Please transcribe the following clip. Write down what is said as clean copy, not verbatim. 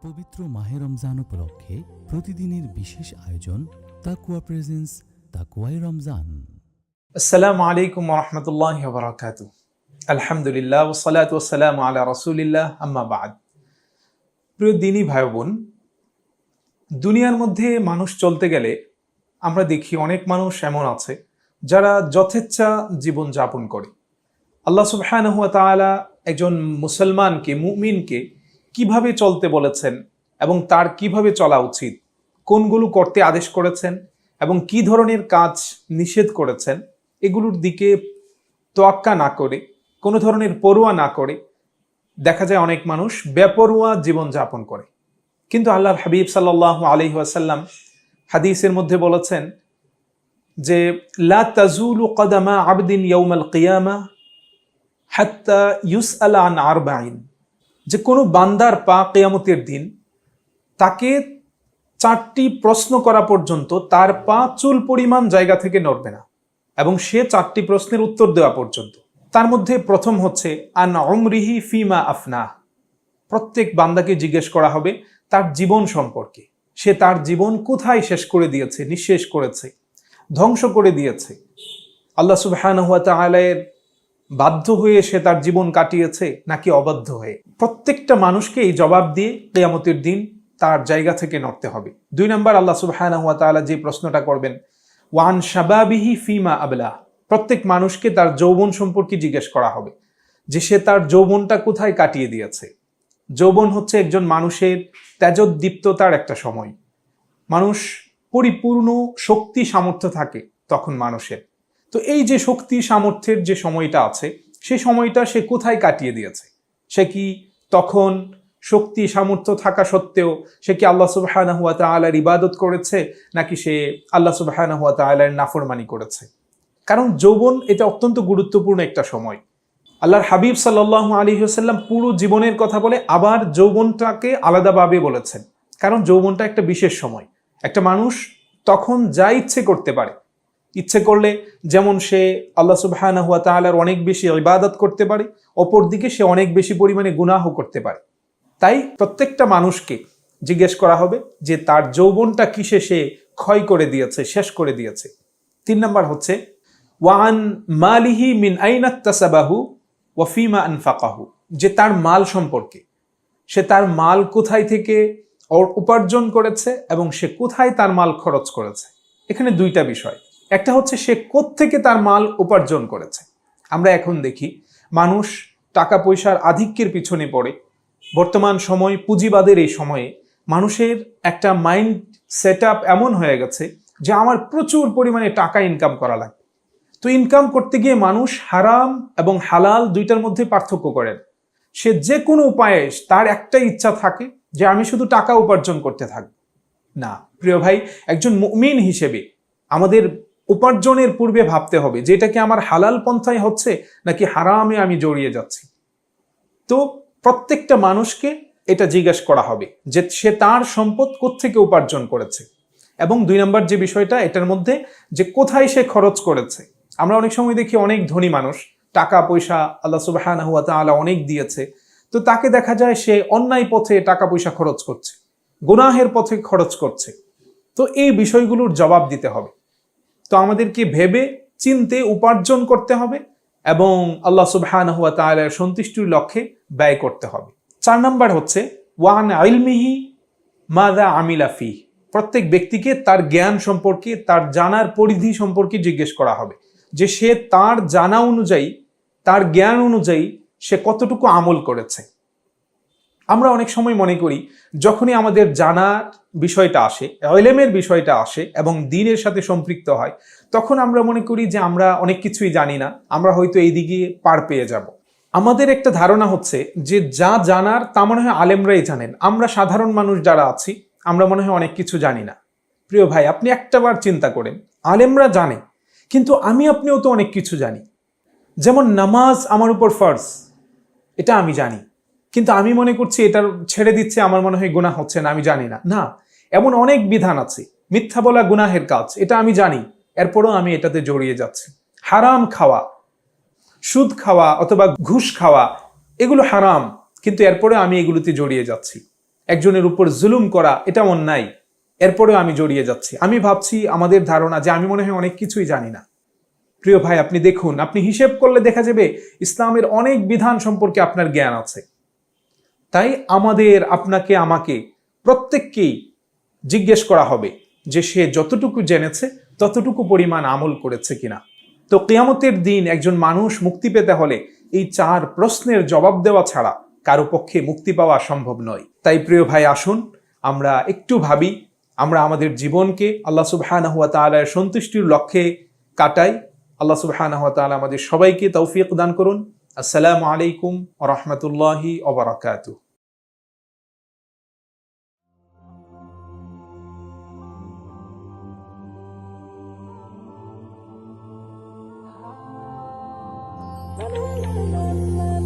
পবিত্র মাহে রমজান উপলক্ষে প্রতিদিনের বিশেষ আয়োজন তাকওয়া প্রেজেন্স তাকওয়াই রমজান। আসসালামু আলাইকুম ওয়া রাহমাতুল্লাহি ওয়া বারাকাতুহু। আলহামদুলিল্লাহ ওয়া সালাতু ওয়া সালামু আলা রাসূলিল্লাহ, আম্মা বা'দ। প্রিয় দিনী ভাই বোন, দুনিয়ার মধ্যে মানুষ চলতে গেলে আমরা দেখি অনেক মানুষ এমন আছে যারা যথেচ্ছা জীবন যাপন করে। আল্লাহ সুবহানাহু ওয়া তাআলা একজন মুসলমানকে, মুমিনকে কিভাবে চলতে বলেছেন এবং তার কিভাবে চলা উচিত, কোনগুলো করতে আদেশ করেছেন এবং কি ধরনের কাজ নিষেধ করেছেন, এগুলোর দিকে তোয়াক্কা না করে, কোনো ধরনের পরোয়া না করে দেখা যায় অনেক মানুষ বেপরোয়া জীবন যাপন করে। কিন্তু আল্লাহর হাবিব সাল্লাল্লাহু আলাইহি ওয়াসাল্লাম হাদিসের মধ্যে বলেছেন যে লা তাজুলু কদামা আবদিন ইয়াউমাল কিয়ামাহ হাত্তা ইউসআলা আন আরবাইন, যে কোনো বান্দার পা কিয়ামতের দিন তাকে 4টি প্রশ্ন করা পর্যন্ত তার পা চুল পরিমাণ জায়গা থেকে নড়বে না, এবং সে 4টি প্রশ্নের উত্তর দেওয়া পর্যন্ত। তার মধ্যে প্রথম হচ্ছে আন উমরিহি ফিমা আফনা, প্রত্যেক বান্দাকে জিজ্ঞেস করা হবে তার জীবন সম্পর্কে। সে তার জীবন কোথায় শেষ করে দিয়েছে, নিঃশেষ করেছে, ধ্বংস করে দিয়েছে। আল্লাহ সুবহানাহু ওয়া তাআলার বাধ্য হয়ে সে তার জীবন কাটিয়েছে নাকি অবাধ্য হয়ে। প্রত্যেকটা মানুষকে এই জবাব দিয়ে কিয়ামতের দিন তার জায়গা থেকে নড়তে হবে। 2 নম্বর, আল্লাহ সুবহানাহু ওয়া তাআলা যে প্রশ্নটা করবেন ওয়ান শাবাবিহি ফিমা আবলা, প্রত্যেক মানুষকে তার যৌবন সম্পর্কে জিজ্ঞেস করা হবে যে সে তার যৌবনটা কোথায় কাটিয়ে দিয়েছে। যৌবন হচ্ছে একজন মানুষের তেজোদ্দীপ্ততার একটা সময়। মানুষ পরিপূর্ণ শক্তি সামর্থ্য থাকে তখন মানুষের। তো এই যে শক্তি সামর্থ্যের যে সময়টা আছে, সেই সময়টা সে কোথায় কাটিয়ে দিয়েছে। সে কি তখন শক্তি সামর্থ্য থাকা সত্ত্বেও সে কি আল্লাহ সুবহানাহু ওয়া তাআলার ইবাদত করেছে, নাকি সে আল্লাহ সুবহানাহু ওয়া তাআলার নাফরমানি করেছে? কারণ যৌবন এটা অত্যন্ত গুরুত্বপূর্ণ একটা সময়। আল্লাহর হাবিব সাল্লাল্লাহু আলাইহি ওয়াসাল্লাম পুরো জীবনের কথা বলে আবার যৌবনটাকে আলাদাভাবে বলেছেন, কারণ যৌবনটা একটা বিশেষ সময়। একটা মানুষ তখন যা ইচ্ছে করতে পারে। ইচ্ছে করলে যেমন সে আল্লাহ সুবহানাহু ওয়া তাআলার অনেক বেশি ইবাদত করতে পারে, অপরদিকে সে অনেক বেশি পরিমাণে গুনাহ করতে পারে। তাই প্রত্যেকটা মানুষকে জিজ্ঞেস করা হবে যে তার যৌবনটা কিসে সে ক্ষয় করে দিয়েছে, শেষ করে দিয়েছে। 3 নম্বর হচ্ছে ওয়ান মালিহি মিন আইনা ইকতাসাবাহু ওয়া ফিমা আনফাকাহু, যে তার মাল সম্পর্কে, সে তার মাল কোথায় থেকে উপার্জন করেছে এবং সে কোথায় তার মাল খরচ করেছে। এখানে 2টা বিষয়। একটা হচ্ছে সে কোত্থেকে তার মাল উপার্জন করেছে। আমরা এখন দেখি মানুষ টাকা পয়সার আধিক্যের পিছনে পড়ে। বর্তমান সময়, পুঁজিবাদের এই সময়ে মানুষের একটা মাইন্ড সেট আপ এমন হয়ে গেছে যে আমার প্রচুর পরিমাণে টাকা ইনকাম করা লাগবে। তো ইনকাম করতে গিয়ে মানুষ হারাম এবং হালাল 2টার মধ্যে পার্থক্য করেন। সে যে কোনো উপায়ে তার একটা ইচ্ছা থাকে যে আমি শুধু টাকা উপার্জন করতে থাকব। না প্রিয় ভাই, একজন মুমিন হিসেবে আমাদের উপার্জনের পূর্বে ভাবতে হবে যে এটা কি আমার হালাল পন্থায় হচ্ছে নাকি হারামে আমি জড়িয়ে যাচ্ছি। তো প্রত্যেকটা মানুষকে এটা জিজ্ঞেস করা হবে যে সে তার সম্পদ কোত্থেকে উপার্জন করেছে, এবং 2 নম্বর যে বিষয়টা এটার মধ্যে যে কোথায় সে খরচ করেছে। আমরা অনেক সময় দেখি অনেক ধনী মানুষ, টাকা পয়সা আল্লাহ সুবহানাহু ওয়া তাআলা অনেক দিয়েছে, তো তাকে দেখা যায় সে অন্যায় পথে টাকা পয়সা খরচ করছে, গুনাহের পথে খরচ করছে। তো এই বিষয়গুলোর জবাব দিতে হবে। তো আমাদেরকে ভেবে চিন্তে উপার্জন করতে হবে এবং আল্লাহ সুবহানাহু ওয়া তাআলার সন্তুষ্টির লক্ষ্যে ব্যয় করতে হবে। 4 নম্বর হচ্ছে ওয়ান ইলমিহি মাযা আমিলা ফি, প্রত্যেক ব্যক্তিকে তার জ্ঞান সম্পর্কে, তার জানার পরিধি সম্পর্কে জিজ্ঞেস করা হবে যে সে তার জানা অনুযায়ী, তার জ্ঞান অনুযায়ী সে কতটুকু আমল করেছে। আমরা অনেক সময় মনে করি যখনই আমাদের জানার বিষয়টা আসে, ইলমের বিষয়টা আসে এবং দ্বীনের সাথে সম্পৃক্ত হয়, তখন আমরা মনে করি যে আমরা অনেক কিছুই জানি না, আমরা হয়তো এই দিকে পার পেয়ে যাব। আমাদের একটা ধারণা হচ্ছে যে যা জানার তা মনে হয় আলেমরাই জানেন, আমরা সাধারণ মানুষ যারা আছি আমরা মনে হয় অনেক কিছু জানি না। প্রিয় ভাই, আপনি একটাবার চিন্তা করেন, আলেমরা জানে, কিন্তু আমি আপনিও তো অনেক কিছু জানি। যেমন নামাজ আমার উপর ফরজ, এটা আমি জানি, কিন্তু আমি মনে করছি এটা ছেড়ে দিচ্ছে, আমার মনে হয় গুনাহ হচ্ছে না, আমি জানি না। না, এমন অনেক বিধান আছে, মিথ্যা বলা গুনাহের কাজ, এটা আমি জানি, এরপরও আমি এটাতে জড়িয়ে যাচ্ছি। হারাম খাওয়া, সুদ খাওয়া অথবা ঘুষ খাওয়া এগুলো হারাম, কিন্তু এরপরে আমি এগুলোতে জড়িয়ে যাচ্ছি। একজনের উপর জুলুম করা এটা অন্যায়, এরপরেও আমি জড়িয়ে যাচ্ছি। আমি ভাবছি, আমাদের ধারণা যে আমি মনে হয় অনেক কিছুই জানি না। প্রিয় ভাই, আপনি দেখুন, আপনি হিসেব করলে দেখা যাবে ইসলামের অনেক বিধান সম্পর্কে আপনার জ্ঞান আছে। তাই আমাদের, আপনাকে, আমাকে, প্রত্যেককেই জিজ্ঞেস করা হবে যে সে যতটুকু জেনেছে ততটুকু পরিমাণ আমল করেছে কিনা। তো কিয়ামতের দিন একজন মানুষ মুক্তি পেতে হলে এই 4 প্রশ্নের জবাব দেওয়া ছাড়া কারো পক্ষে মুক্তি পাওয়া সম্ভব নয়। তাই প্রিয় ভাই, আসুন আমরা একটু ভাবি, আমরা আমাদের জীবনকে আল্লাহ সুবহানাহু ওয়া তাআলার সন্তুষ্টির লক্ষ্যে কাটাই। আল্লাহ সুবহানাহু ওয়া তাআলা আমাদের সবাইকে তৌফিক দান করুন। আসসালামু আলাইকুম ওয়া রাহমাতুল্লাহি ওয়া বারাকাতুহু। La la la la la.